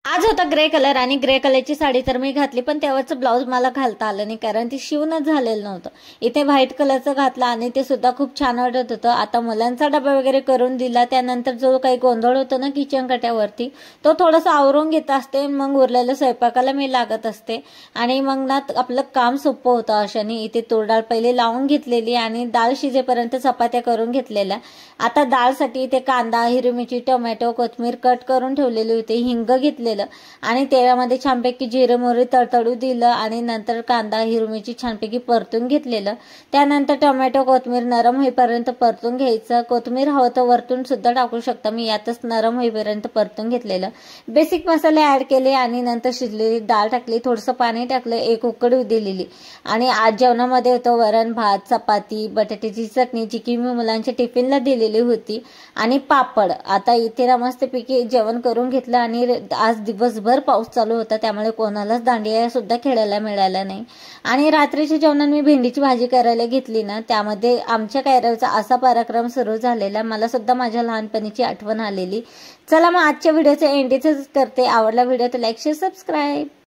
आज होता grey colour आणि ग्रे कलरची साडी तर मी घातली, पण तेव्हाचं ब्लाऊज मला घालता आलं नाही कारण ती शिवणच झालेलं नव्हतं. इथे व्हाईट कलरचं घातलं आणि ते सुद्धा खूप छान वाटत होतं. आता मुलांचा डबा वगैरे करून दिला, त्यानंतर जो काही गोंधळ होतो ना किचन कट्यावरती, तो थोडासा आवरून घेत असते. मग उरलेलं स्वयंपाकाला मी लागत असते आणि मग ना आपलं काम सोपं होतं अशाने. इथे तूर डाळ पहिले लावून घेतलेली आणि डाळ शिजेपर्यंत चपात्या करून घेतलेल्या. आता डाळसाठी इथे कांदा, हिरवी मिरची, टोमॅटो, कोथिंबीर कट करून ठेवलेली होती, हिंग घेतलेलं आणि तेलामध्ये छानपैकी जिरे मोहरी तडतडू दिलं आणि नंतर कांदा, हिरवी मिरची छानपैकी परतून घेतलेलं. त्यानंतर टोमॅटो, कोथिंबीर नरम होईपर्यंत परतून घ्यायचं. कोथिंबीर हवं तर वरतून सुद्धा टाकू शकता, मी यातच नरम होईपर्यंत परतून घेतलेलं. बेसिक मसाले ऍड केले आणि नंतर शिजलेली डाळ टाकली, थोडंसं पाणी टाकलं, एक उकळी दिलेली. आणि आज जेवणामध्ये होतं वरण भात, चपाती, बटाट्याची चटणी जी की मी मुलांच्या टिफिनला दिलेली होती आणि पापड. आता इथे ना मस्तपैकी जेवण करून घेतलं आणि आज दिवसभर पाऊस चालू होता त्यामुळे कोणालाच दांडिया सुद्धा खेळायला मिळाला नाही. आणि रात्रीच्या जेवणात मी भेंडीची भाजी करायला घेतली ना, त्यामध्ये आमच्या कैरवचा असा पराक्रम सुरू झालेला, मला सुद्धा माझ्या लहानपणीची आठवण आलेली. चला मग आजच्या व्हिडिओचं एंड इथेच करते. आवडला व्हिडिओ तर लाईक, शेअर, सबस्क्राईब.